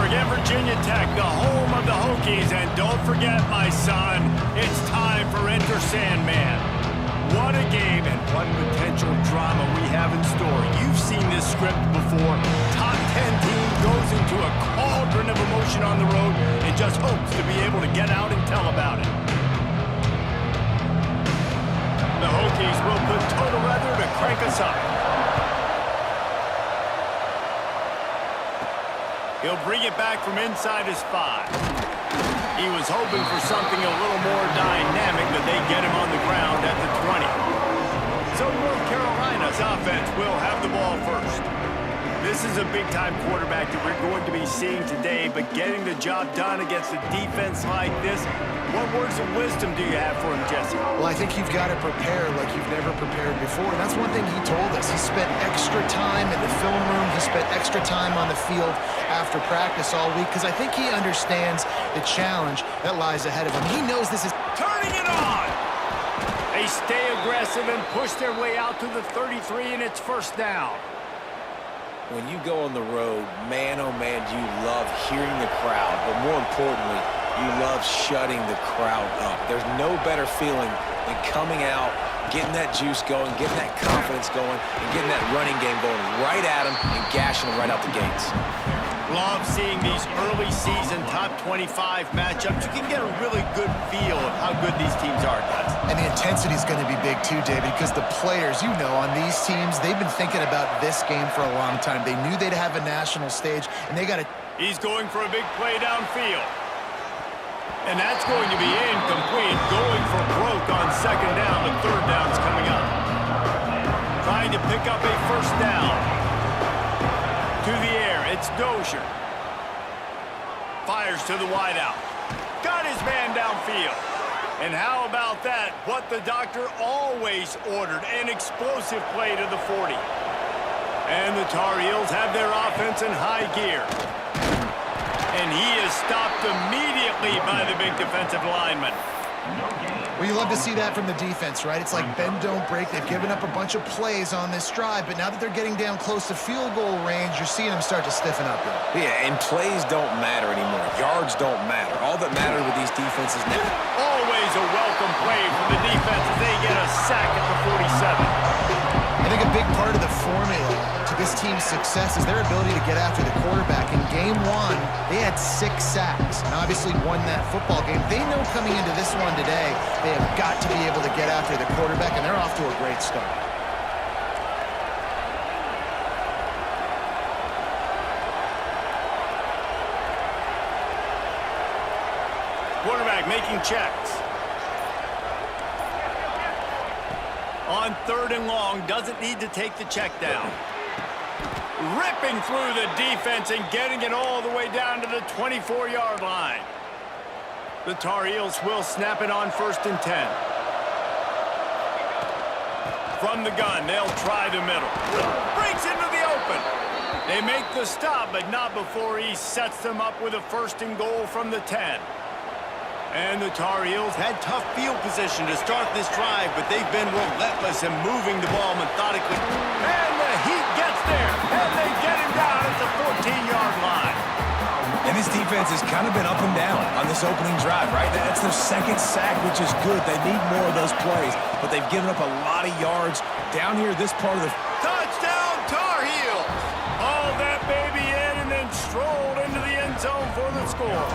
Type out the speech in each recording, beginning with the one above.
Forget Virginia Tech, the home of the Hokies, and don't forget, my son, it's time for Enter Sandman. What a game and what potential drama we have in store. You've seen this script before. Top 10 team goes into a cauldron of emotion on the road and just hopes to be able to get out and tell about it. The Hokies will put total weather to crank us up. He'll bring it back from inside his 5. He was hoping for something a little more dynamic, but they get him on the ground at the 20. So North Carolina's offense will have the ball first. This is a big-time quarterback that we're going to be seeing today, but getting the job done against a defense like this, what words of wisdom do you have for him, Jesse? Well, I think you've got to prepare like you've never prepared before. And that's one thing he told us. He spent extra time in the film room. He spent extra time on the field after practice all week because I think he understands the challenge that lies ahead of him. He knows this is turning it on. They stay aggressive and push their way out to the 33, and it's first down. When you go on the road, man, oh man, you love hearing the crowd, but more importantly, you love shutting the crowd up. There's no better feeling than coming out, getting that juice going, getting that confidence going, and getting that running game going right at them and gashing them right out the gates. Love seeing these early season top 25 matchups. You can get a really good feel of how good these teams are, guys. And the intensity is going to be big too, David, because the players, you know, on these teams, they've been thinking about this game for a long time. They knew they'd have a national stage, and they got to... He's going for a big play downfield. And that's going to be incomplete. Going for broke on second down. The third down's coming up. Trying to pick up a first down. To the air, it's Dozier. Fires to the wideout. Got his man downfield. And how about that? What the doctor always ordered, an explosive play to the 40. And the Tar Heels have their offense in high gear. And he is stopped immediately by the big defensive lineman. Well, you love to see that from the defense, right? It's like bend, don't break. They've given up a bunch of plays on this drive, but now that they're getting down close to field goal range, you're seeing them start to stiffen up there. Yeah, and plays don't matter anymore. Yards don't matter. All that matters with these defenses now. Always a welcome play from the defense as they get a sack at the 47. I think a big part of the formula to this team's success is their ability to get after the quarterback. In game 1, they had 6 sacks and obviously won that football game. They know coming into this one today, they have got to be able to get after the quarterback, and they're off to a great start. Quarterback making checks. On 3rd and long, doesn't need to take the check down. Ripping through the defense and getting it all the way down to the 24-yard line. The Tar Heels will snap it on 1st and 10. From the gun, they'll try the middle. Breaks into the open. They make the stop, but not before he sets them up with a 1st and goal from the 10. And the Tar Heels had tough field position to start this drive, but they've been relentless in moving the ball methodically. And the Heat gets there, and they get him down at the 14-yard line. And this defense has kind of been up and down on this opening drive, right? That's their 2nd sack, which is good. They need more of those plays, but they've given up a lot of yards down here this part of the... Touchdown, Tar Heels! Hauled that baby in and then strolled into the end zone for the score.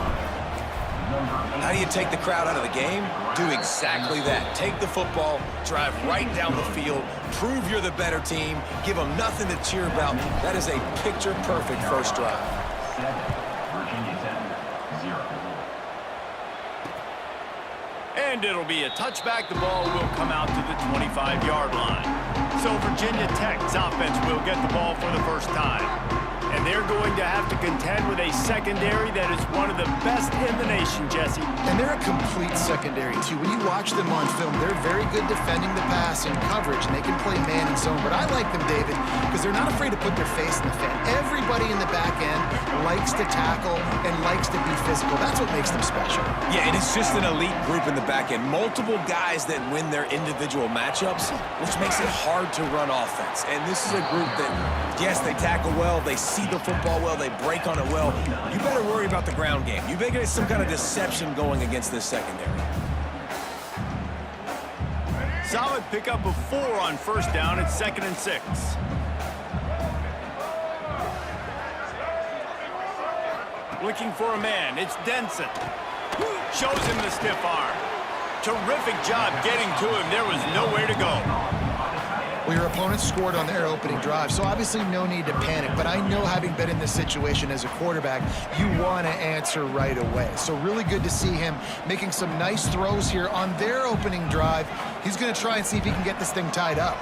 How do you take the crowd out of the game? Do exactly that. Take the football, drive right down the field, prove you're the better team, give them nothing to cheer about. That is a picture-perfect first drive. And it'll be a touchback. The ball will come out to the 25-yard line. So Virginia Tech's offense will get the ball for the first time. And they're going to have to contend with a secondary that is one of the best in the nation, Jesse. And they're a complete secondary, too. When you watch them on film, they're very good defending the pass and coverage, and they can play man and zone. But I like them, David, because they're not afraid to put their face in the fan. Everybody in the back end likes to tackle and likes to be physical. That's what makes them special. Yeah, and it's just an elite group in the back end. Multiple guys that win their individual matchups, which makes it hard to run offense. And this is a group that, yes, they tackle well, they see the football well, they break on it well. You better worry about the ground game. You better get some kind of deception going against this secondary. Solid pickup of 4 on first down. It's 2nd and 6. Looking for a man. It's Denson. Shows him the stiff arm. Terrific job getting to him. There was nowhere to go. Well, your opponent scored on their opening drive, so obviously no need to panic. But I know, having been in this situation as a quarterback, you want to answer right away. So really good to see him making some nice throws here on their opening drive. He's going to try and see if he can get this thing tied up.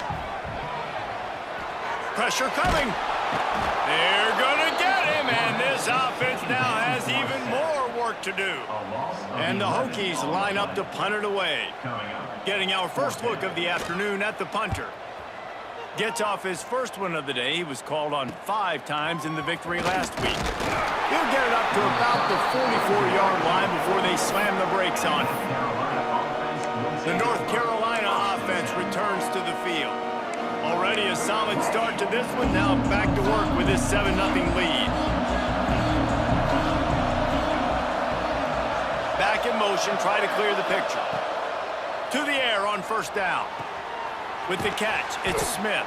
Pressure coming. They're going to get him, and this offense now has even more work to do. And the Hokies line up to punt it away. Getting our first look of the afternoon at the punter. Gets off his first one of the day. He was called on 5 times in the victory last week. He'll get it up to about the 44-yard line before they slam the brakes on him. The North Carolina offense returns to the field. Already a solid start to this one. Now back to work with this 7-0 lead. Back in motion, try to clear the picture. To the air on first down. With the catch, it's Smith.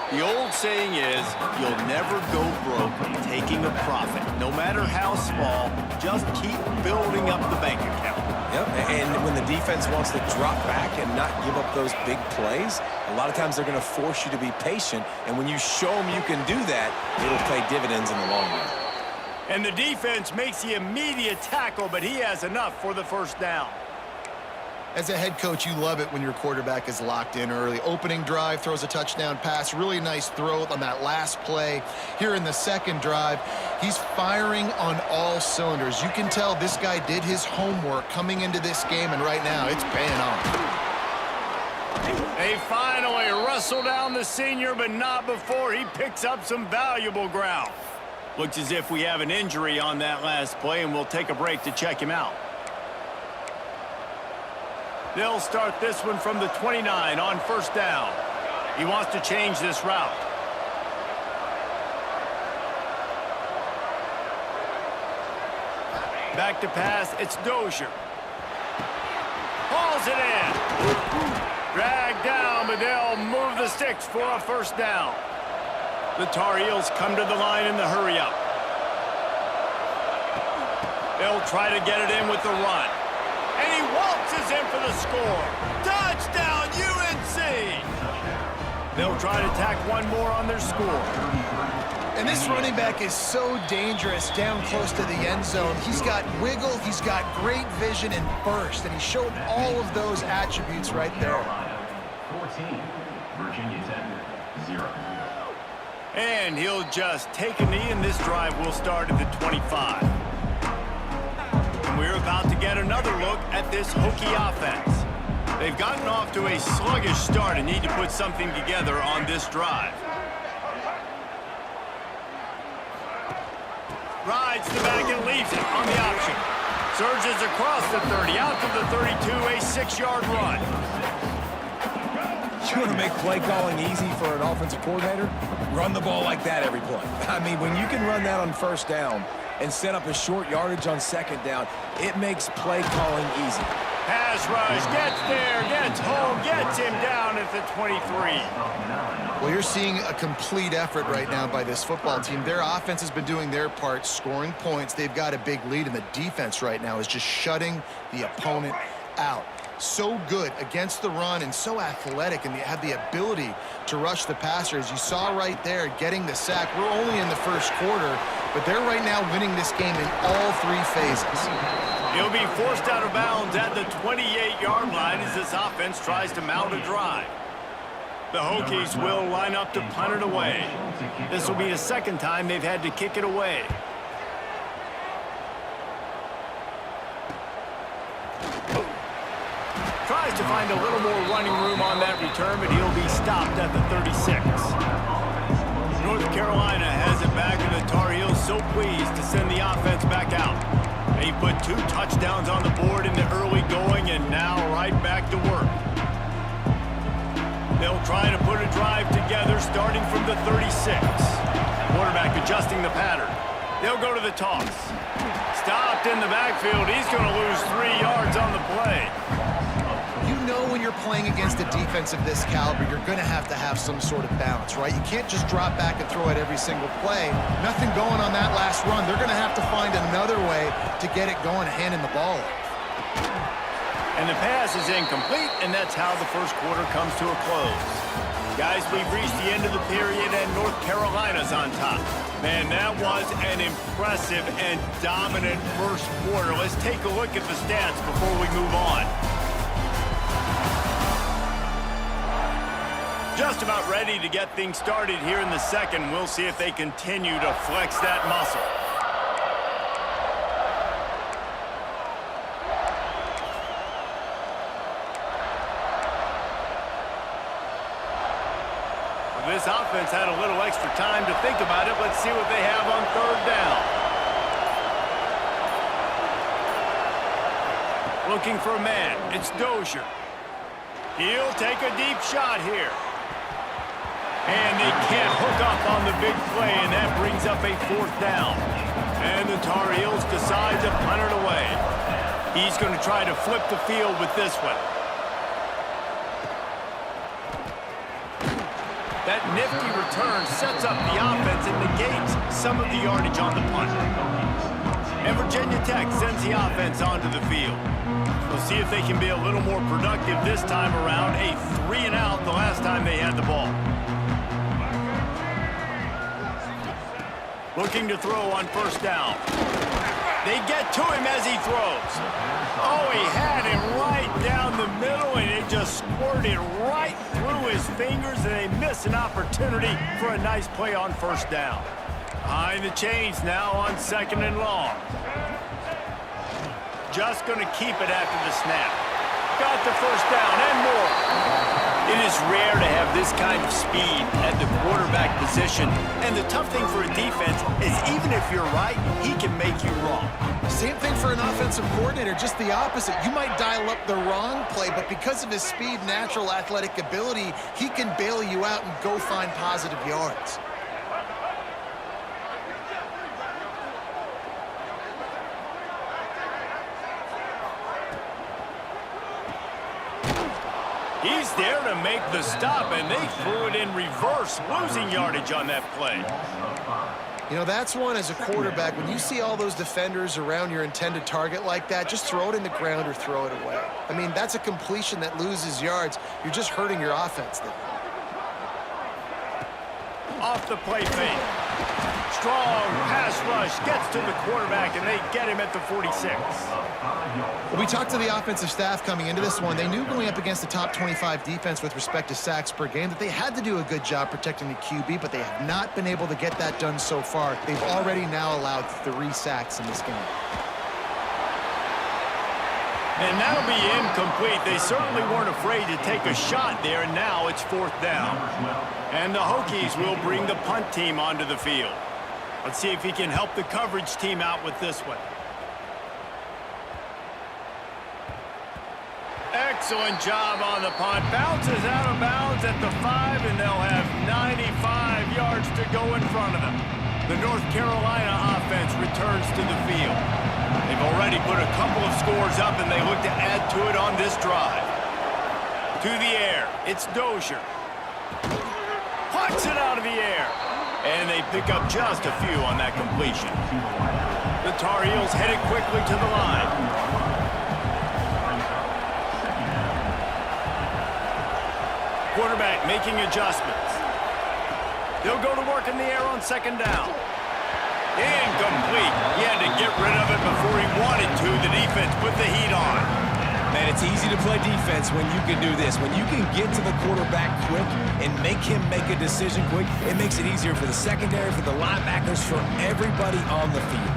The old saying is, you'll never go broke taking a profit. No matter how small, just keep building up the bank account. Yep, and when the defense wants to drop back and not give up those big plays, a lot of times they're going to force you to be patient. And when you show them you can do that, it'll pay dividends in the long run. And the defense makes the immediate tackle, but he has enough for the first down. As a head coach, you love it when your quarterback is locked in early. Opening drive, throws a touchdown pass. Really nice throw on that last play. Here in the second drive, he's firing on all cylinders. You can tell this guy did his homework coming into this game, and right now it's paying off. They finally wrestle down the senior, but not before he picks up some valuable ground. Looks as if we have an injury on that last play, and we'll take a break to check him out. They'll start this one from the 29 on first down. He wants to change this route. Back to pass, it's Dozier. Hauls it in. Dragged down, but they'll move the sticks for a first down. The Tar Heels come to the line in the hurry-up. They'll try to get it in with the run. And he waltzes in for the score. Touchdown, UNC! They'll try to tack one more on their score. And this running back is so dangerous down close to the end zone. He's got wiggle, he's got great vision and burst, and he showed all of those attributes right there. 14, Virginia Tech, 0. And he'll just take a knee, and this drive will start at the 25. We're about to get another look at this Hokie offense. They've gotten off to a sluggish start and need to put something together on this drive. Rides the back and leaves it on the option. Surges across the 30, out to the 32, a 6-yard run. You want to make play calling easy for an offensive coordinator? Run the ball like that every play. I mean, when you can run that on first down and set up a short yardage on second down, it makes play calling easy. Pass rush, gets there, gets home, gets him down at the 23. Well, you're seeing a complete effort right now by this football team. Their offense has been doing their part, scoring points. They've got a big lead, and the defense right now is just shutting the opponent out. So good against the run and so athletic, and they have the ability to rush the passer. As you saw right there, getting the sack. We're only in the first quarter, but they're right now winning this game in all 3 phases. He'll be forced out of bounds at the 28-yard line as this offense tries to mount a drive. The Hokies will line up to punt it away. This will be the second time they've had to kick it away. Tries to find a little more running room on that return, but he'll be stopped at the 36. North Carolina has it back, and the Tar Heels so pleased to send the offense back out. They put 2 touchdowns on the board in the early going, and now right back to work. They'll try to put a drive together starting from the 36. Quarterback adjusting the pattern. They'll go to the toss. Stopped in the backfield. He's going to lose 3 yards on the play. You know when you're playing against a defense of this caliber, you're going to have some sort of balance, right? You can't just drop back and throw it every single play. Nothing going on that last run. They're going to have to find another way to get it going, handing the ball off. And the pass is incomplete, and that's how the first quarter comes to a close. Guys, we've reached the end of the period, and North Carolina's on top. Man, that was an impressive and dominant first quarter. Let's take a look at the stats before we move on. Just about ready to get things started here in the second. We'll see if they continue to flex that muscle. This offense had a little extra time to think about it. Let's see what they have on 3rd down. Looking for a man. It's Dozier. He'll take a deep shot here. And they can't hook up on the big play, and that brings up a 4th down. And the Tar Heels decide to punt it away. He's going to try to flip the field with this one. That nifty return sets up the offense and negates some of the yardage on the punt. And Virginia Tech sends the offense onto the field. We'll see if they can be a little more productive this time around. A 3-and-out the last time they had the ball. Looking to throw on 1st down. They get to him as he throws. Oh, he had him right down the middle, and it just squirted right through his fingers, and they miss an opportunity for a nice play on 1st down. Behind the chains now on 2nd and long. Just going to keep it after the snap. Got the 1st down and more. It is rare to have this kind of speed at the quarterback position, and the tough thing for a defense is even if you're right, he can make you wrong. Same thing for an offensive coordinator, just the opposite. You might dial up the wrong play, but because of his speed, natural athletic ability, he can bail you out and go find positive yards. He's there to make the stop, and they threw it in reverse, losing yardage on that play. You know, that's one as a quarterback. When you see all those defenders around your intended target like that, just throw it in the ground or throw it away. I mean, that's a completion that loses yards. You're just hurting your offense there. Off the play fake. Strong pass rush gets to the quarterback, and they get him at the 46. Well, we talked to the offensive staff coming into this one. They knew going up against the top 25 defense with respect to sacks per game that they had to do a good job protecting the QB, but they have not been able to get that done so far. They've already now allowed 3 sacks in this game. And that'll be incomplete. They certainly weren't afraid to take a shot there, and now it's 4th down. And the Hokies will bring the punt team onto the field. Let's see if he can help the coverage team out with this one. Excellent job on the punt. Bounces out of bounds at the 5, and they'll have 95 yards to go in front of them. The North Carolina offense returns to the field. They've already put a couple of scores up, and they look to add to it on this drive. To the air, it's Dozier. Puts it out of the air. And they pick up just a few on that completion. The Tar Heels headed quickly to the line. Quarterback making adjustments. They'll go to work in the air on 2nd down. Incomplete. He had to get rid of it before he wanted to. The defense put the heat on. Man, it's easy to play defense when you can do this. When you can get to the quarterback quick and make him make a decision quick, it makes it easier for the secondary, for the linebackers, for everybody on the field.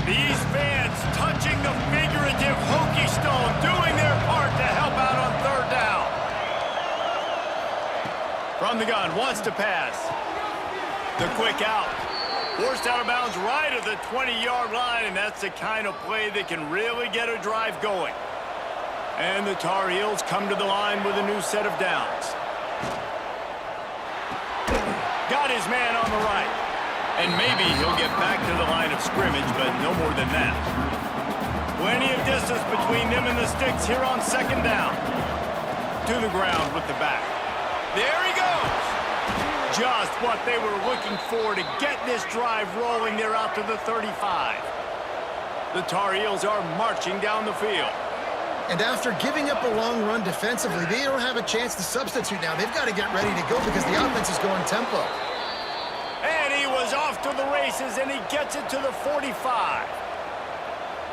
These fans touching the figurative Hokie Cornerstone doing their part to help out on third down. From the gun, wants to pass. The quick out. Forced out of bounds right at the 20-yard line, and that's the kind of play that can really get a drive going. And the Tar Heels come to the line with a new set of downs. Got his man on the right. And maybe he'll get back to the line of scrimmage, but no more than that. Plenty of distance between them and the sticks here on second down. To the ground with the back. There he goes. Just what they were looking for to get this drive rolling there out to the 35. The Tar Heels are marching down the field. And after giving up a long run defensively, they don't have a chance to substitute now. They've got to get ready to go because the offense is going tempo. And he was off to the races, and he gets it to the 45.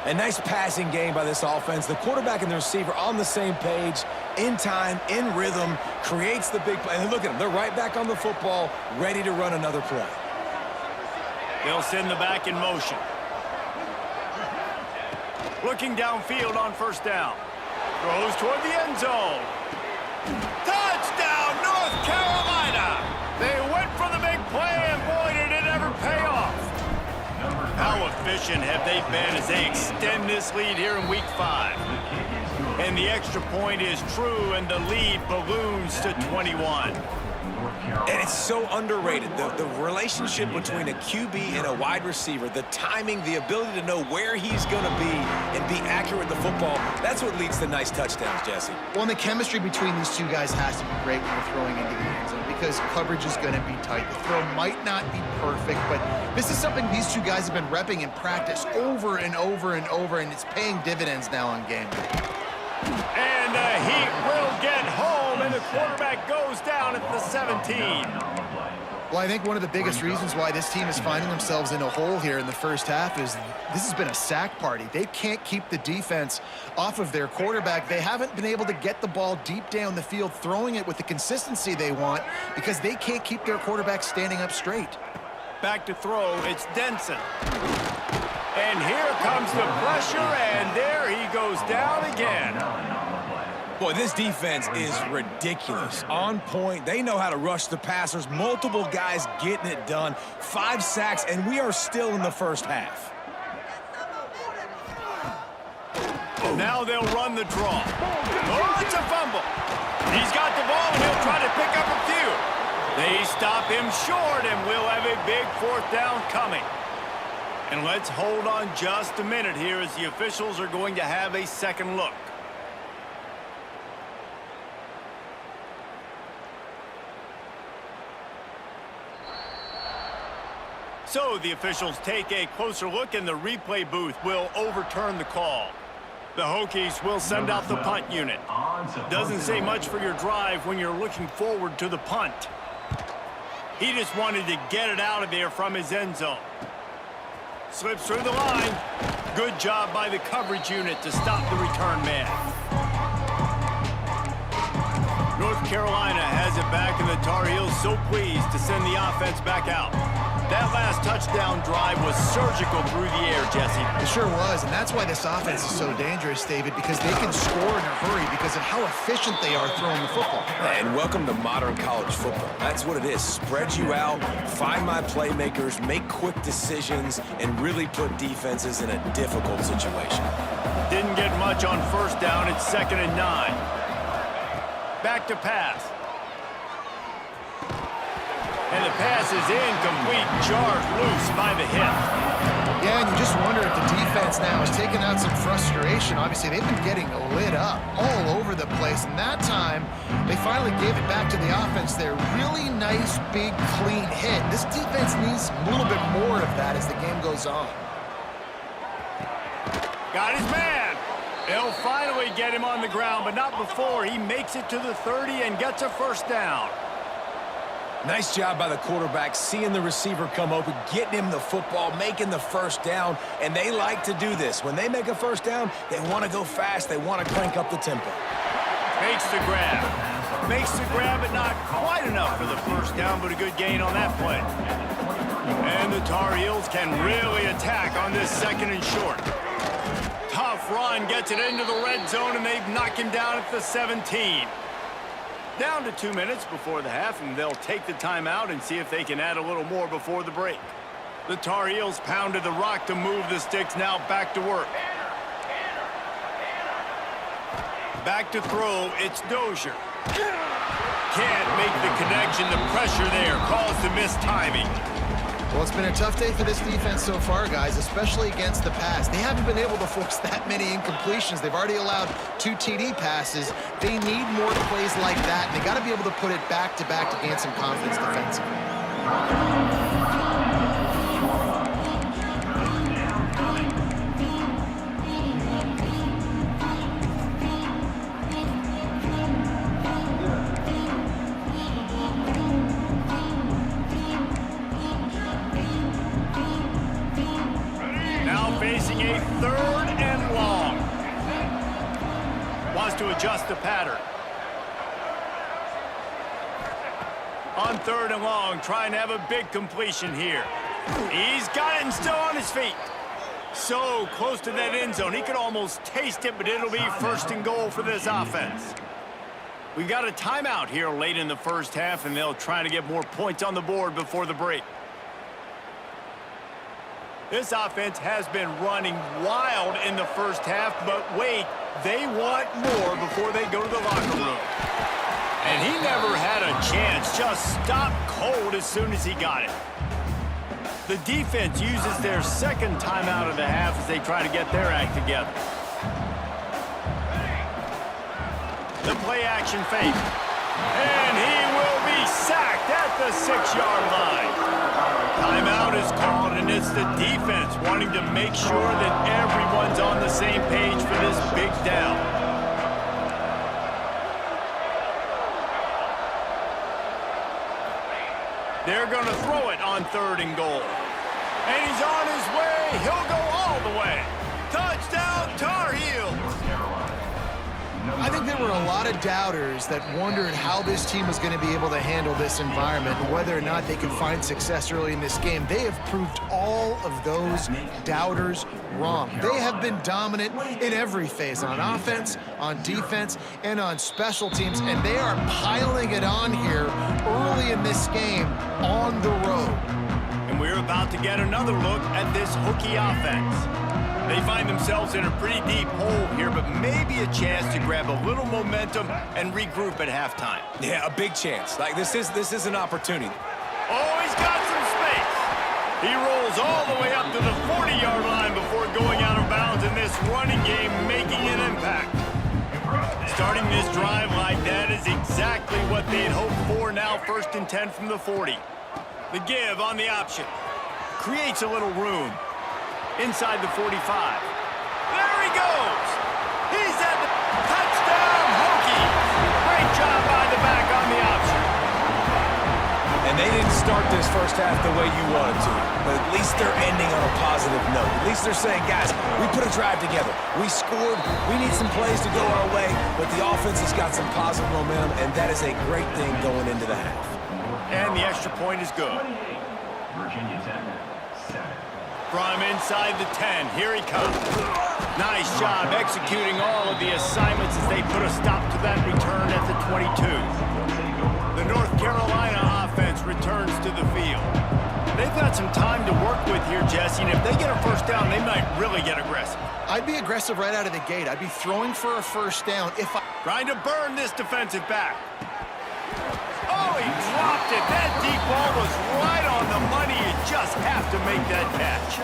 A nice passing game by this offense. The quarterback and the receiver on the same page, in time, in rhythm, creates the big play. And look at them. They're right back on the football, ready to run another play. They'll send the back in motion. Looking downfield on first down. Throws toward the end zone. Touchdown, North Carolina! They went for the big play, and boy, did it ever pay off. How efficient have they been as they extend this lead here in Week 5? And the extra point is true, and the lead balloons to 21. And it's so underrated. The relationship between a QB and a wide receiver, the timing, the ability to know where he's going to be and be accurate with the football, that's what leads to nice touchdowns, Jesse. Well, and the chemistry between these two guys has to be great when you're throwing into the end zone because coverage is going to be tight. The throw might not be perfect, but this is something these two guys have been repping in practice over and over and over, and it's paying dividends now on game day. And the Heat will get home, and the quarterback goes down at the 17. Well, I think one of the biggest reasons why this team is finding themselves in a hole here in the first half is this has been a sack party. They can't keep the defense off of their quarterback. They haven't been able to get the ball deep down the field, throwing it with the consistency they want because they can't keep their quarterback standing up straight. Back to throw, it's Denson. And here comes the pressure, and there he goes down again. Boy, this defense is ridiculous. On point. They know how to rush the passers. Multiple guys getting it done. 5 sacks, and we are still in the first half. Now they'll run the draw. Oh, it's a fumble. He's got the ball, and he'll try to pick up a few. They stop him short, and we'll have a big fourth down coming. And let's hold on just a minute here as the officials are going to have a second look. So the officials take a closer look, and the replay booth will overturn the call. The Hokies will send out the punt unit. Doesn't say much for your drive when you're looking forward to the punt. He just wanted to get it out of there from his end zone. Slips through the line. Good job by the coverage unit to stop the return man. North Carolina has it back, and the Tar Heels so pleased to send the offense back out. That last touchdown drive was surgical through the air, Jesse. It sure was, and that's why this offense is so dangerous, David, because they can score in a hurry because of how efficient they are throwing the football. And welcome to modern college football. That's what it is. Spread you out, find my playmakers, make quick decisions, and really put defenses in a difficult situation. Didn't get much on first down. It's 2nd and 9. Back to pass. And the pass is incomplete, jarred loose by the hip. Yeah, and you just wonder if the defense now is taking out some frustration. Obviously, they've been getting lit up all over the place, and that time, they finally gave it back to the offense there. Really nice, big, clean hit. This defense needs a little bit more of that as the game goes on. Got his man. They'll finally get him on the ground, but not before he makes it to the 30 and gets a first down. Nice job by the quarterback, seeing the receiver come open, getting him the football, making the first down, and they like to do this. When they make a first down, they want to go fast, they want to crank up the tempo. Makes the grab. Makes the grab, but not quite enough for the first down, but a good gain on that play. And the Tar Heels can really attack on this 2nd and short. Tough run, gets it into the red zone, and they've knocked him down at the 17. Down to 2 minutes before the half, and they'll take the timeout and see if they can add a little more before the break. The Tar Heels pounded the rock to move the sticks, now back to work. Back to throw, it's Dozier. Can't make the connection. The pressure there caused the missed timing. Well, it's been a tough day for this defense so far, guys, especially against the pass. They haven't been able to force that many incompletions. They've already allowed 2 TD passes. They need more plays like that, and they got to be able to put it back-to-back to gain some confidence defensively. Facing a 3rd and long. Wants to adjust the pattern. On 3rd and long, trying to have a big completion here. He's got it and still on his feet. So close to that end zone. He could almost taste it, but it'll be 1st and goal for this offense. We've got a timeout here late in the first half, and they'll try to get more points on the board before the break. This offense has been running wild in the first half, but wait, they want more before they go to the locker room. And he never had a chance, just stopped cold as soon as he got it. The defense uses their 2nd timeout of the half as they try to get their act together. The play action fake. And he will be sacked at the 6-yard line. Timeout is called, and it's the defense wanting to make sure that everyone's on the same page for this big down. They're going to throw it on 3rd and goal. And he's on his way. He'll go all the way. Touchdown, Tar Heels. I think there were a lot of doubters that wondered how this team was going to be able to handle this environment and whether or not they could find success early in this game. They have proved all of those doubters wrong. They have been dominant in every phase, on offense, on defense, and on special teams, and they are piling it on here early in this game on the road. And we're about to get another look at this hooky offense. They find themselves in a pretty deep hole here, but maybe a chance to grab a little momentum and regroup at halftime. Yeah, a big chance. Like, this is an opportunity. Oh, he's got some space. He rolls all the way up to the 40-yard line before going out of bounds in this running game, making an impact. Starting this drive like that is exactly what they'd hoped for. Now 1st and 10 from the 40. The give on the option. Creates a little room. Inside the 45. There he goes. He's at the touchdown, Hokies. Great job by the back on the option. And they didn't start this first half the way you wanted to, but at least they're ending on a positive note. At least they're saying, guys, we put a drive together. We scored. We need some plays to go our way, but the offense has got some positive momentum, and that is a great thing going into the half. And the extra point is good. Virginia Tech, 7. From inside the 10, here he comes. Nice job executing all of the assignments as they put a stop to that return at the 22. The North Carolina offense returns to the field. They've got some time to work with here, Jesse, and if they get a 1st down, they might really get aggressive. I'd be aggressive right out of the gate. I'd be throwing for a 1st down if I... Trying to burn this defensive back. Oh, he dropped it. That deep ball was right on the money. You just have to make that catch.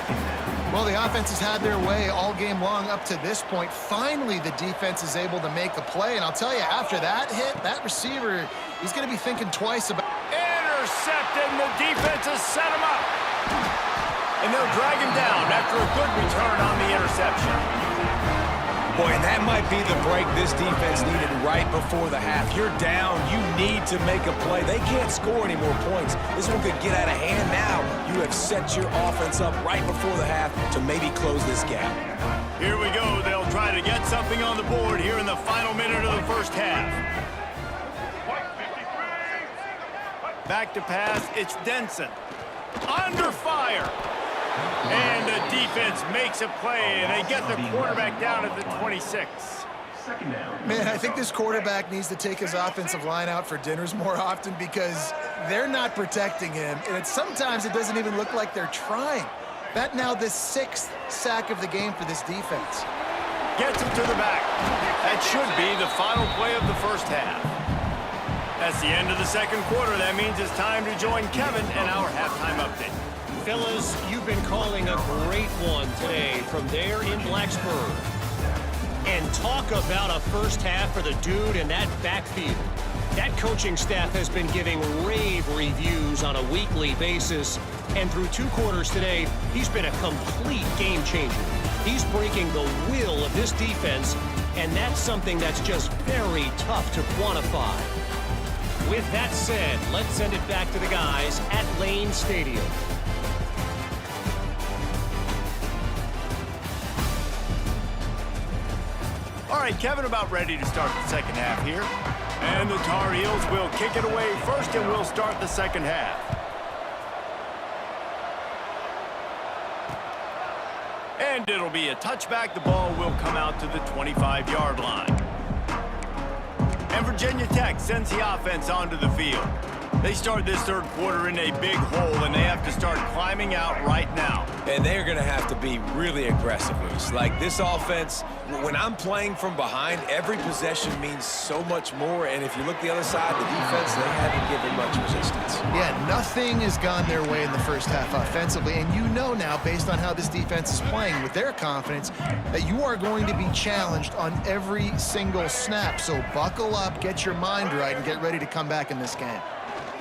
Well, the offense has had their way all game long up to this point. Finally, the defense is able to make a play. And I'll tell you, after that hit, that receiver, he's going to be thinking twice about... Intercepted, and the defense has set him up. And they'll drag him down after a good return on the interception. Boy, and that might be the break this defense needed right before the half. You're down. You need to make a play. They can't score any more points. This one could get out of hand now. You have set your offense up right before the half to maybe close this gap. Here we go. They'll try to get something on the board here in the final minute of the first half. Back to pass. It's Denson. Under fire. And the defense makes a play, and they get the quarterback down at the 26. Second down. Man, I think this quarterback needs to take his offensive line out for dinners more often because they're not protecting him, and sometimes it doesn't even look like they're trying. That now the 6th sack of the game for this defense. Gets him to the back. That should be the final play of the first half. That's the end of the second quarter. That means it's time to join Kevin and our halftime update. Fellas, you've been calling a great one today from there in Blacksburg. And talk about a first half for the dude in that backfield. That coaching staff has been giving rave reviews on a weekly basis. And through 2 quarters today, he's been a complete game changer. He's breaking the will of this defense, and that's something that's just very tough to quantify. With that said, let's send it back to the guys at Lane Stadium. All right, Kevin, about ready to start the second half here. And the Tar Heels will kick it away first, and we'll start the second half. And it'll be a touchback. The ball will come out to the 25-yard line. And Virginia Tech sends the offense onto the field. They start this third quarter in a big hole, and they have to start climbing out right now. And they're going to have to be really aggressive, Reese. Like this offense, when I'm playing from behind, every possession means so much more. And if you look the other side, the defense, they haven't given much resistance. Yeah, nothing has gone their way in the first half offensively, and you know now, based on how this defense is playing with their confidence, that you are going to be challenged on every single snap. So buckle up, get your mind right, and get ready to come back in this game.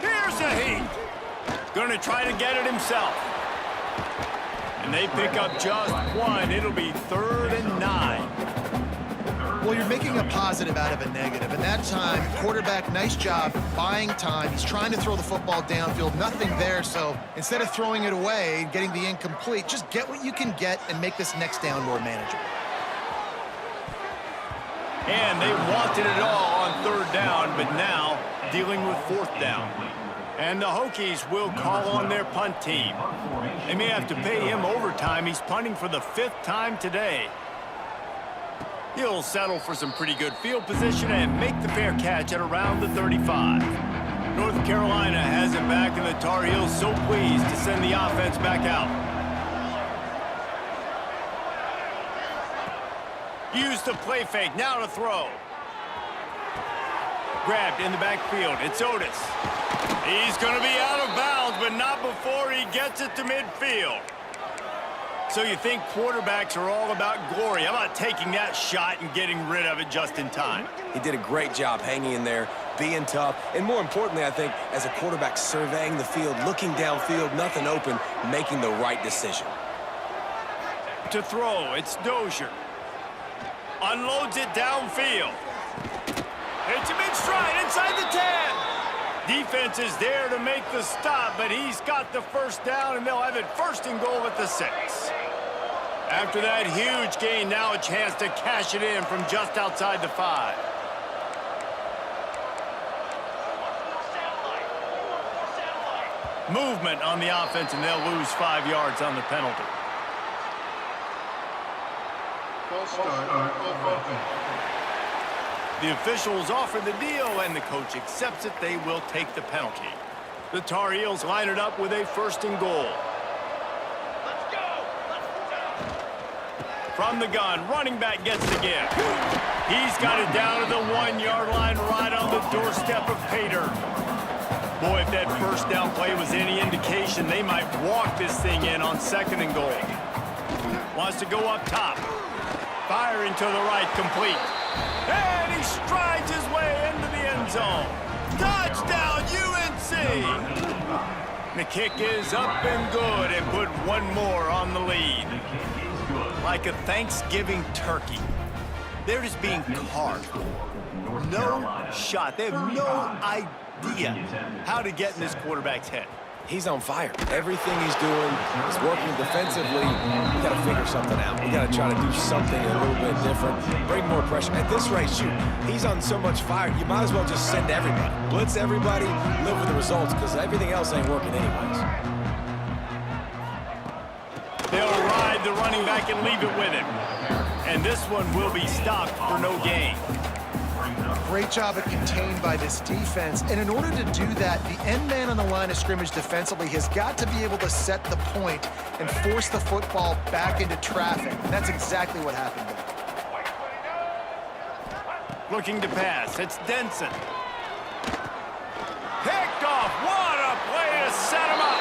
Here's the heat. Gonna try to get it himself. And they pick up just one. It'll be 3rd and 9. Well, you're making a positive out of a negative. And that time, quarterback, nice job buying time. He's trying to throw the football downfield. Nothing there. So instead of throwing it away and getting the incomplete, just get what you can get and make this next down more manageable. And they wanted it all on 3rd down, but now dealing with 4th down. And the Hokies will call on their punt team. They may have to pay him overtime. He's punting for the 5th time today. He'll settle for some pretty good field position and make the fair catch at around the 35. North Carolina has it back, and the Tar Heels so pleased to send the offense back out. Use the play fake, now to throw. Grabbed in the backfield, it's Otis. He's going to be out of bounds, but not before he gets it to midfield. So you think quarterbacks are all about glory. How about taking that shot and getting rid of it just in time? He did a great job hanging in there, being tough, and more importantly, I think, as a quarterback surveying the field, looking downfield, nothing open, making the right decision. To throw, it's Dozier. Unloads it downfield. Hits him in stride inside the 10. Defense is there to make the stop, but he's got the first down, and they'll have it 1st and goal at the 6. After that huge gain, now a chance to cash it in from just outside the 5. Movement on the offense, and they'll lose 5 yards on the penalty. The officials offer the deal, and the coach accepts it. They will take the penalty. The Tar Heels line it up with a 1st and goal. From the gun, running back gets the give. He's got it down to the 1-yard line, right on the doorstep of Pater. Boy, if that first down play was any indication, they might walk this thing in on 2nd and goal. Wants to go up top. Firing to the right, complete. And he strides his way into the end zone. Touchdown, UNC! The kick is up and good, and put one more on the lead. Like a Thanksgiving turkey. They're just being carved. No shot. They have no idea how to get in this quarterback's head. He's on fire. Everything he's doing is working defensively. We got to figure something out. We got to try to do something a little bit different. Bring more pressure. At this rate, shoot, he's on so much fire, you might as well just send everybody. Blitz everybody, live with the results, because everything else ain't working anyways. hide the running back and leave it with him. And this one will be stopped for no gain. Great job at contained by this defense. And in order to do that, the end man on the line of scrimmage defensively has got to be able to set the point and force the football back into traffic. And that's exactly what happened there. Looking to pass. It's Denson. Picked off. What a play to set him up.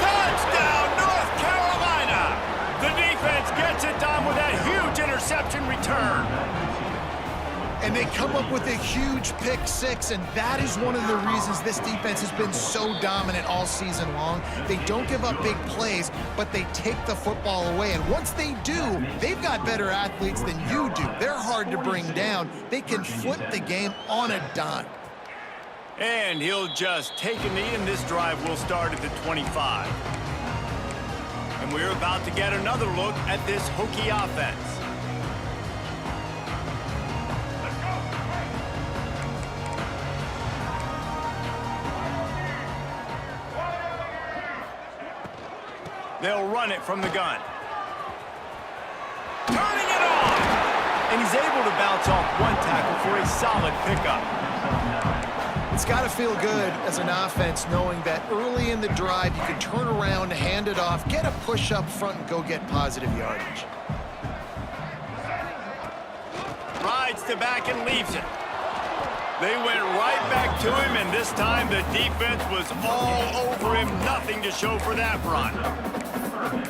Touchdown, North Carolina. The defense gets it done with that huge interception return. And they come up with a huge pick six, and that is one of the reasons this defense has been so dominant all season long. They don't give up big plays, but they take the football away. And once they do, they've got better athletes than you do. They're hard to bring down. They can flip the game on a dime. And he'll just take a knee, and this drive will start at the 25. And we're about to get another look at this Hokie offense. They'll run it from the gun. Turning it on! And he's able to bounce off one tackle for a solid pickup. It's got to feel good as an offense knowing that early in the drive you can turn around, hand it off, get a push up front, and go get positive yardage. Rides to back and leaves it. They went right back to him, and this time the defense was all over him. Nothing to show for that run.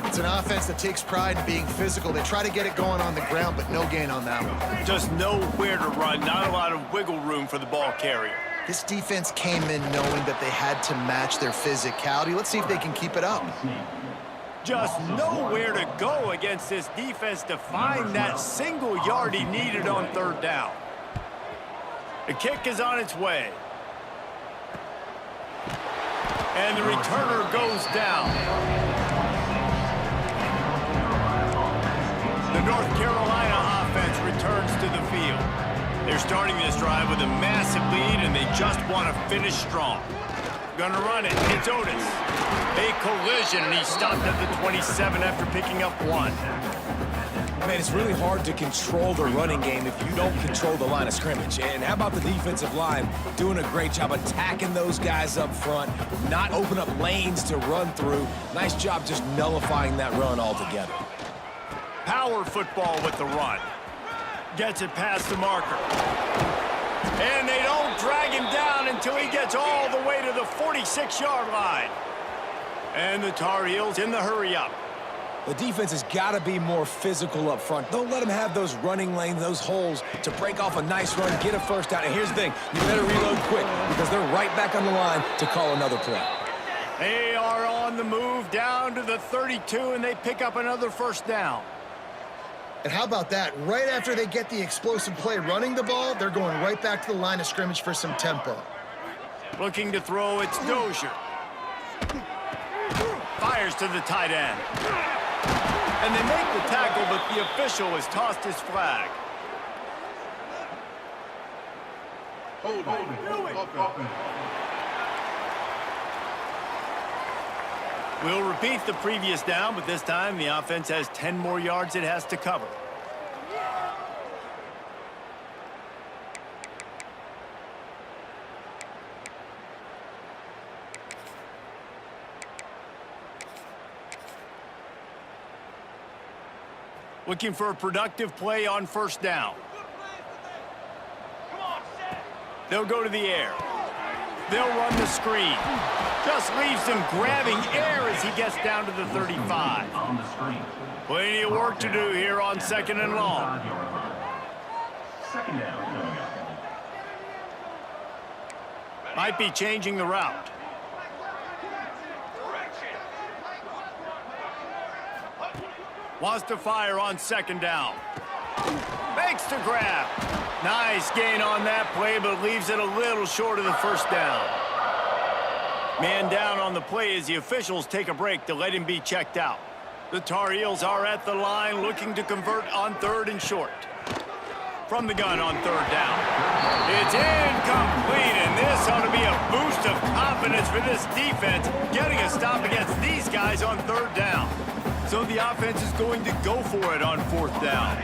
It's an offense that takes pride in being physical. They try to get it going on the ground, but no gain on that one. Just nowhere to run, not a lot of wiggle room for the ball carrier. This defense came in knowing that they had to match their physicality. Let's see if they can keep it up. Just nowhere to go against this defense to find that single yard he needed on third down. The kick is on its way. And the returner goes down. The North Carolina offense returns to the field. They're starting this drive with a massive lead, and they just want to finish strong. Gonna run it. It's Otis. A collision, and he stopped at the 27 after picking up one. Man, it's really hard to control the running game if you don't control the line of scrimmage. And how about the defensive line doing a great job attacking those guys up front, not open up lanes to run through. Nice job just nullifying that run altogether. Power football with the run. Gets it past the marker. And they don't drag him down until he gets all the way to the 46-yard line. And the Tar Heels in the hurry-up. The defense has got to be more physical up front. Don't let them have those running lanes, those holes to break off a nice run, get a first down. And here's the thing, you better reload quick because they're right back on the line to call another play. They are on the move down to the 32, and they pick up another first down. And how about that? Right after they get the explosive play running the ball, they're going right back to the line of scrimmage for some tempo. Looking to throw, it's Dozier. Fires to the tight end. And they make the tackle, but the official has tossed his flag. We'll repeat the previous down, but this time the offense has 10 more yards it has to cover. Looking for a productive play on first down. They'll go to the air. They'll run the screen. Just leaves him grabbing air as he gets down to the 35. Plenty of work to do here on second and long. Second down. Might be changing the route. Wants to fire on second down. Makes the grab. Nice gain on that play, but leaves it a little short of the first down. Man down on the play as the officials take a break to let him be checked out. The Tar Heels are at the line looking to convert on third and short. From the gun on third down. It's incomplete, and this ought to be a boost of confidence for this defense, getting a stop against these guys on third down. So the offense is going to go for it on 4th down.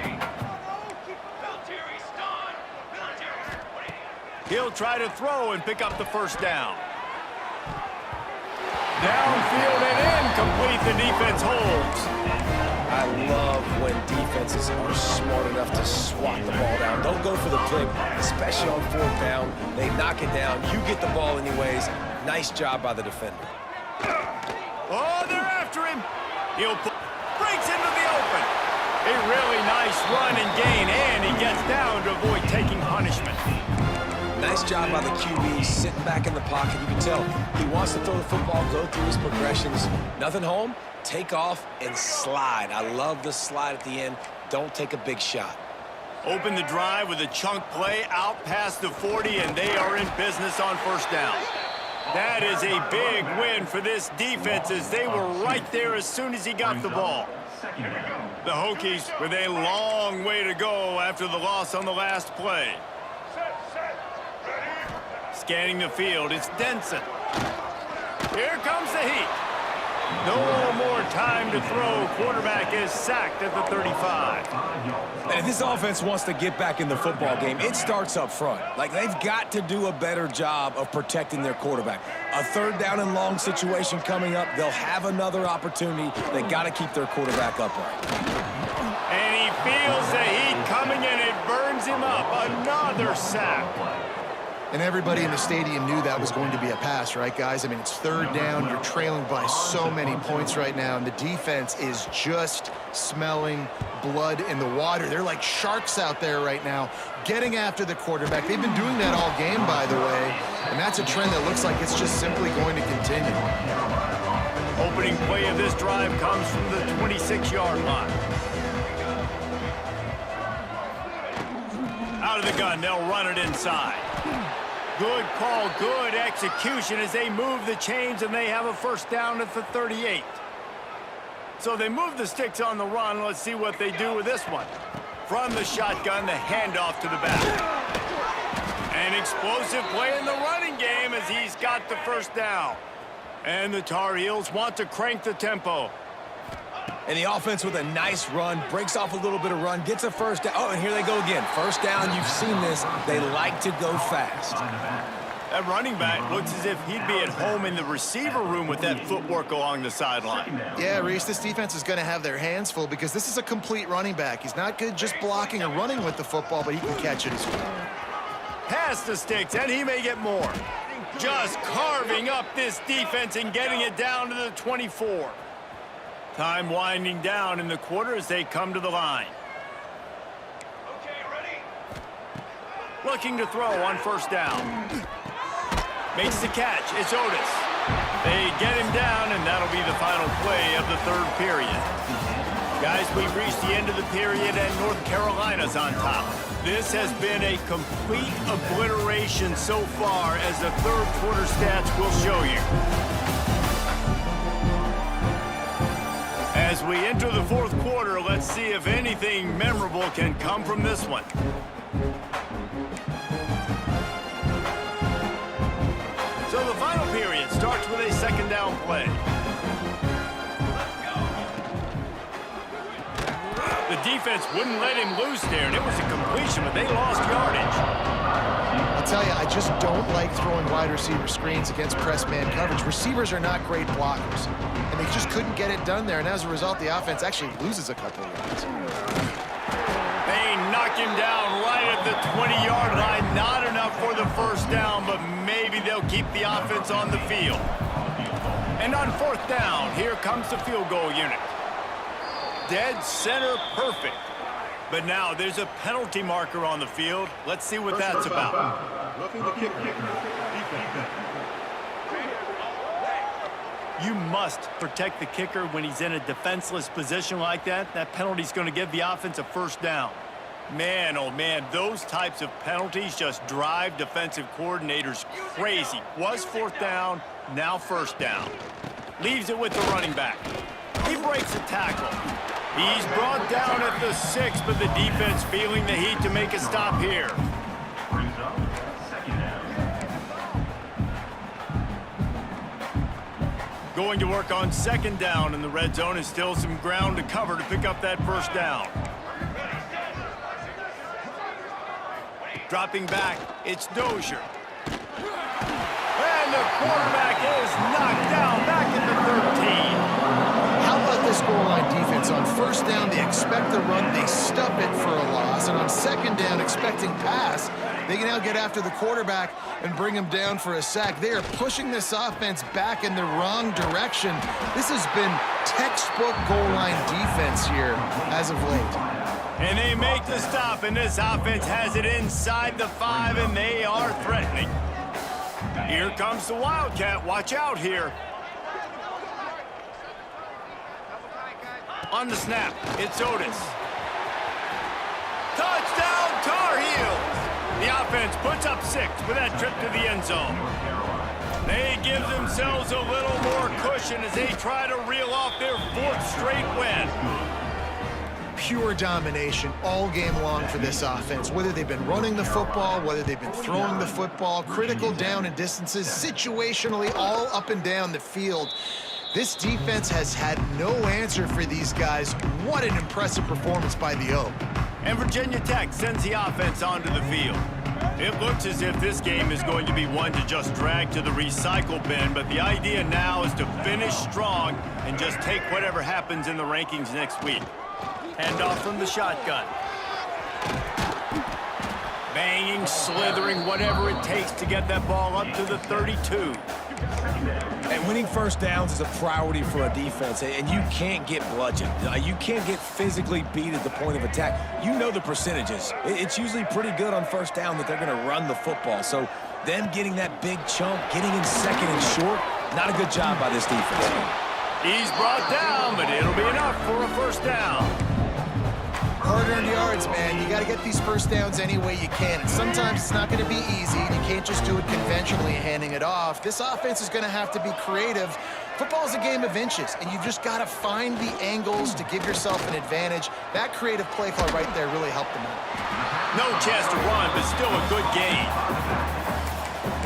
He'll try to throw and pick up the 1st down. Downfield and incomplete. The defense holds. I love when defenses are smart enough to swat the ball down. Don't go for the pick, especially on 4th down. They knock it down. You get the ball anyways. Nice job by the defender. Oh, they're after him. He'll breaks into the open. A really nice run and gain, and he gets down to avoid taking punishment. Nice job by the QB, sitting back in the pocket. You can tell he wants to throw the football, go through his progressions. Nothing home, take off and slide. I love the slide at the end. Don't take a big shot. Open the drive with a chunk play out past the 40, and they are in business on 1st down. That is a big win for this defense as they were right there as soon as he got the ball. The Hokies with a long way to go after the loss on the last play. Scanning the field, it's Denson. Here comes the heat. No more time to throw. Quarterback is sacked at the 35. And if this offense wants to get back in the football game, it starts up front. Like, they've got to do a better job of protecting their quarterback. A 3rd down and long situation coming up. They'll have another opportunity. They got to keep their quarterback upright. And he feels the heat coming, and it burns him up. Another sack. And everybody in the stadium knew that was going to be a pass, right, guys? I mean, it's 3rd down. You're trailing by so many points right now, and the defense is just smelling blood in the water. They're like sharks out there right now, getting after the quarterback. They've been doing that all game, by the way, and that's a trend that looks like it's just simply going to continue. Opening play of this drive comes from the 26-yard line. Out of the gun, they'll run it inside. Good call, good execution as they move the chains, and they have a 1st down at the 38. So they move the sticks on the run. Let's see what they do with this one. From the shotgun, the handoff to the back. An explosive play in the running game as he's got the 1st down. And the Tar Heels want to crank the tempo. And the offense with a nice run, breaks off a little bit of run, gets a 1st down. Oh, and here they go again. 1st down, you've seen this. They like to go fast. That running back looks as if he'd be at home in the receiver room with that footwork along the sideline. Yeah, Reese, this defense is going to have their hands full because this is a complete running back. He's not good just blocking or running with the football, but he can catch it as well. Past the sticks, and he may get more. Just carving up this defense and getting it down to the 24. Time winding down in the quarter as they come to the line. Okay, ready? Looking to throw on 1st down. Makes the catch. It's Otis. They get him down, and that'll be the final play of the 3rd period. Guys, we've reached the end of the period, and North Carolina's on top. This has been a complete obliteration so far, as the 3rd quarter stats will show you. As we enter the 4th quarter, let's see if anything memorable can come from this one. So the final period starts with a 2nd down play. The defense wouldn't let him loose there, and it was a completion, but they lost yardage. I'll tell you, I just don't like throwing wide receiver screens against press man coverage. Receivers are not great blockers, and they just couldn't get it done there, and as a result, the offense actually loses a couple of yards. They knock him down right at the 20-yard line. Not enough for the 1st down, but maybe they'll keep the offense on the field. And on 4th down, here comes the field goal unit. Dead center perfect. But now there's a penalty marker on the field. Let's see what that's about. Roughing the kicker. You must protect the kicker when he's in a defenseless position like that. That penalty's going to give the offense a 1st down. Man, oh man, those types of penalties just drive defensive coordinators crazy. Was 4th down, now 1st down. Leaves it with the running back. He breaks a tackle. He's brought down at the 6, but the defense feeling the heat to make a stop here. Brings up 2nd down. Going to work on second down in the red zone, and still some ground to cover to pick up that first down. Dropping back, it's Dozier. And the quarterback is knocked down back at the 13. How about this goal line defense? On first down, they expect the run, they stop it for a loss. And on second down, expecting pass, they can now get after the quarterback and bring him down for a sack. They are pushing this offense back in the wrong direction. This has been textbook goal line defense here as of late. And they make the stop, and this offense has it inside the 5, and they are threatening. Here comes the Wildcat. Watch out here. On the snap, it's Otis. Touchdown, Tar Heels! The offense puts up 6 with that trip to the end zone. They give themselves a little more cushion as they try to reel off their 4th straight win. Pure domination all game long for this offense. Whether they've been running the football, whether they've been throwing the football, critical down and distances, situationally all up and down the field. This defense has had no answer for these guys. What an impressive performance by the Oak. And Virginia Tech sends the offense onto the field. It looks as if this game is going to be one to just drag to the recycle bin, but the idea now is to finish strong and just take whatever happens in the rankings next week. Handoff from the shotgun. Banging, slithering, whatever it takes to get that ball up to the 32. And winning first downs is a priority for a defense, and you can't get bludgeoned. You can't get physically beat at the point of attack. You know the percentages. It's usually pretty good on first down that they're going to run the football. So them getting that big chunk, getting in second and short, not a good job by this defense. He's brought down, but it'll be enough for a first down. Hard-earned yards, man. You got to get these first downs any way you can. And sometimes it's not going to be easy, and you can't just do it conventionally handing it off. This offense is going to have to be creative. Football is a game of inches, and you've just got to find the angles to give yourself an advantage. That creative play call right there really helped them out. No chance to run, but still a good gain.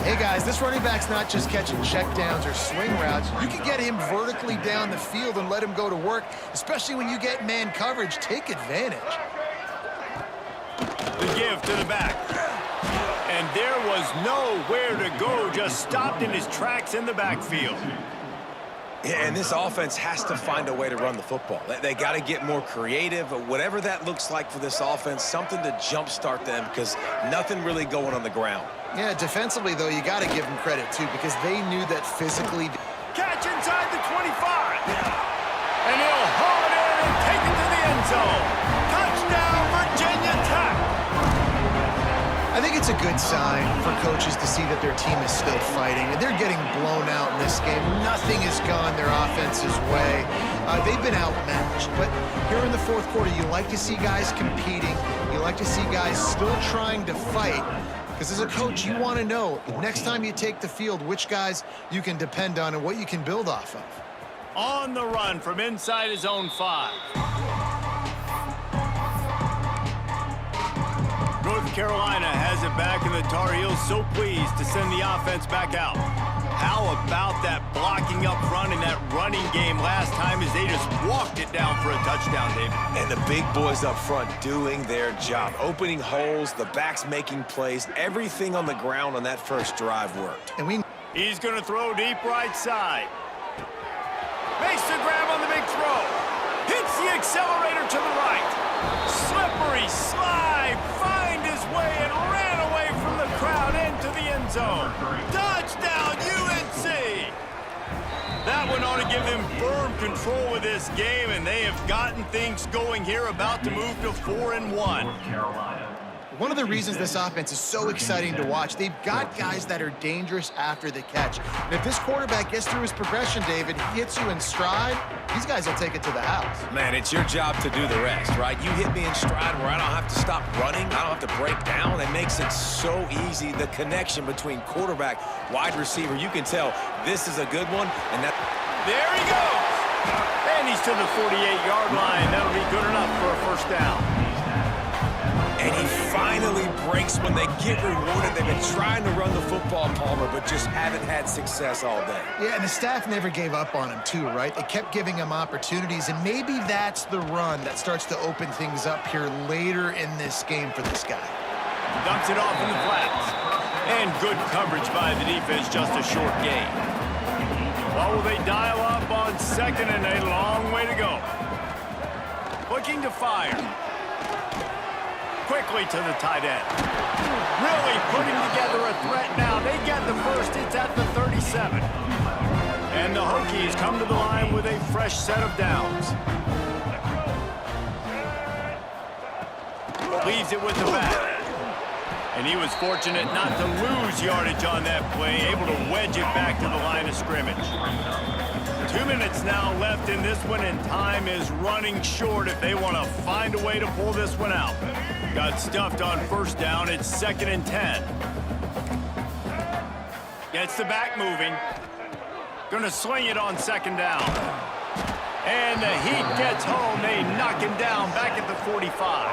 Hey, guys, this running back's not just catching checkdowns or swing routes. You can get him vertically down the field and let him go to work, especially when you get man coverage. Take advantage. The give to the back. And there was nowhere to go, just stopped in his tracks in the backfield. Yeah, and this offense has to find a way to run the football. They got to get more creative, whatever that looks like for this offense, something to jumpstart them because nothing really going on the ground. Yeah, defensively, though, you got to give them credit, too, because they knew that physically. Catch inside the 25. And he'll haul it in and take it to the end zone. Touchdown, Virginia Tech. I think it's a good sign for coaches to see that their team is still fighting, and they're getting blown out in this game. Nothing has gone their offense's way. They've been outmatched, but here in the 4th quarter, you like to see guys competing. You like to see guys still trying to fight. Because as a coach, you want to know, next time you take the field, which guys you can depend on and what you can build off of. On the run from inside his own 5. North Carolina has it back, and the Tar Heels so pleased to send the offense back out. How about that blocking up front in that running game last time as they just walked it down for a touchdown, David? And the big boys up front doing their job. Opening holes, the backs making plays. Everything on the ground on that first drive worked. And He's going to throw deep right side. Makes the grab on the big throw. Hits the accelerator to the right. Slippery slide. Find his way and ran away from the crowd into the end zone. Touchdown, UNC. That one ought to give them firm control of this game, and they have gotten things going here, about to move to 4-1. one of the reasons this offense is so exciting to watch, they've got guys that are dangerous after the catch. And if this quarterback gets through his progression, David, he hits you in stride, these guys will take it to the house. Man, it's your job to do the rest, right? You hit me in stride where I don't have to stop running. I don't have to break down. It makes it so easy, the connection between quarterback, wide receiver. You can tell this is a good one, and that... There he goes! And he's to the 48-yard line. That'll be good enough for a first down. And he finally breaks when they get rewarded. They've been trying to run the football, Palmer, but just haven't had success all day. Yeah, and the staff never gave up on him too, right? They kept giving him opportunities, and maybe that's the run that starts to open things up here later in this game for this guy. Dumps it off in the flats. And good coverage by the defense, just a short gain. Well, will they dial up on second and a long way to go? Looking to fire. Quickly to the tight end. Really putting together a threat now. They get the first. It's at the 37. And the Hokies come to the line with a fresh set of downs. Leaves it with the back. And he was fortunate not to lose yardage on that play, able to wedge it back to the line of scrimmage. 2 minutes now left in this one, and time is running short if they want to find a way to pull this one out. Got stuffed on first down. It's 2nd and 10. Gets the back moving. Gonna sling it on 2nd down. And the Heat gets home. They knock him down back at the 45.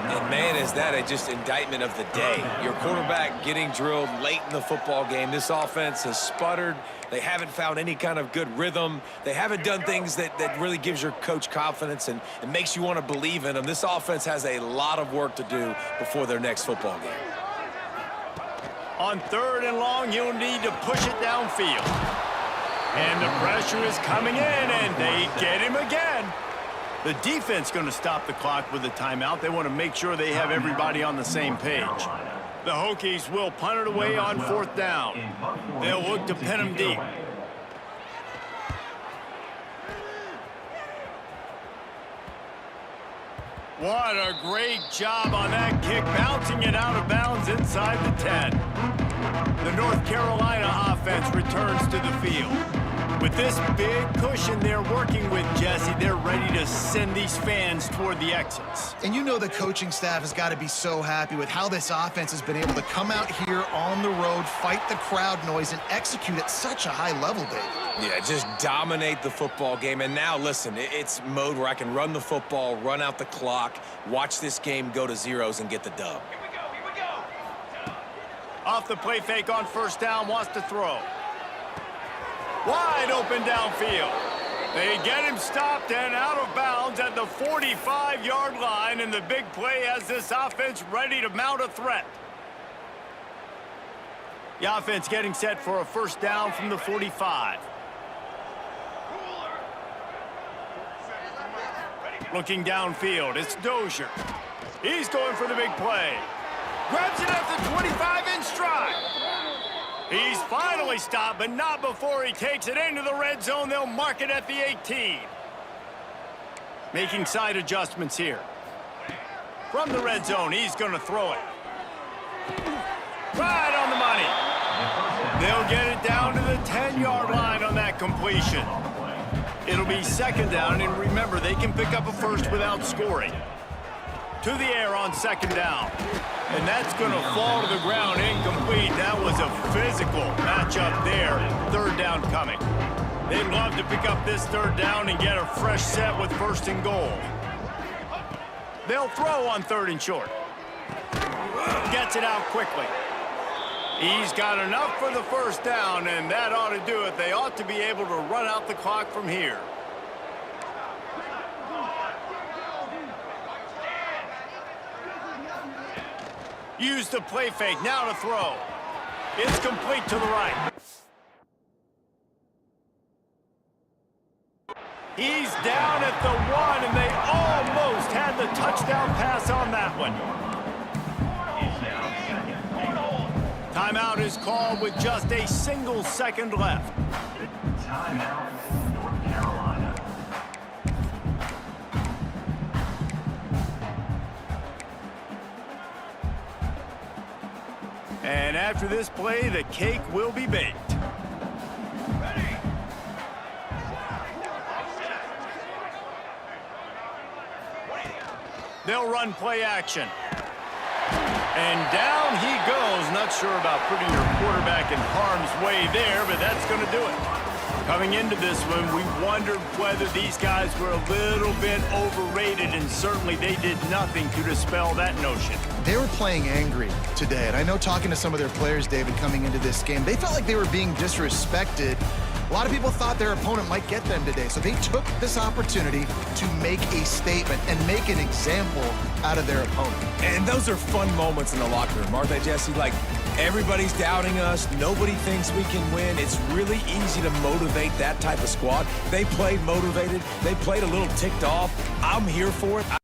And, man, is that a just indictment of the day. Your quarterback getting drilled late in the football game. This offense has sputtered. They haven't found any kind of good rhythm. They haven't done things that really gives your coach confidence and makes you want to believe in them. This offense has a lot of work to do before their next football game. On 3rd and long, you'll need to push it downfield. And the pressure is coming in, and they get him again. The defense going to stop the clock with a timeout. They want to make sure they have everybody on the same page. The Hokies will punt it away on 4th down. They'll look to pin him deep. What a great job on that kick, bouncing it out of bounds inside the 10. The North Carolina offense returns to the field. With this big cushion they're working with, Jesse, they're ready to send these fans toward the exits. And you know the coaching staff has got to be so happy with how this offense has been able to come out here on the road, fight the crowd noise, and execute at such a high level, David. Yeah, just dominate the football game. And now, listen, it's mode where I can run the football, run out the clock, watch this game go to zeros and get the dub. Here we go. Off the play fake on 1st down, wants to throw. Wide open downfield. They get him stopped and out of bounds at the 45-yard line, and the big play has this offense ready to mount a threat. The offense getting set for a 1st down from the 45. Looking downfield, it's Dozier. He's going for the big play. Grabs it at the 25 in stride. He's finally stopped, but not before he takes it into the red zone. They'll mark it at the 18. Making side adjustments here. From the red zone, he's going to throw it. Right on the money. They'll get it down to the 10-yard line on that completion. It'll be 2nd down, and remember, they can pick up a first without scoring. To the air on 2nd down. And that's going to fall to the ground, incomplete. That was a physical matchup there. 3rd down coming. They'd love to pick up this 3rd down and get a fresh set with 1st and goal. They'll throw on 3rd and short. Gets it out quickly. He's got enough for the 1st down, and that ought to do it. They ought to be able to run out the clock from here. Use the play fake, now to throw. It's complete to the right. He's down at the 1, and they almost had the touchdown pass on that one. Timeout is called with just a single second left. Timeout, North Carolina. And after this play, the cake will be baked. Ready. They'll run play action. And down he goes. Not sure about putting your quarterback in harm's way there, but that's going to do it. Coming into this one, we wondered whether these guys were a little bit overrated, and certainly they did nothing to dispel that notion. They were playing angry today, and I know talking to some of their players, David, coming into this game, they felt like they were being disrespected. A lot of people thought their opponent might get them today, so they took this opportunity to make a statement and make an example out of their opponent. And those are fun moments in the locker room, aren't they, Jesse? Like, everybody's doubting us. Nobody thinks we can win. It's really easy to motivate that type of squad. They played motivated. They played a little ticked off. I'm here for it.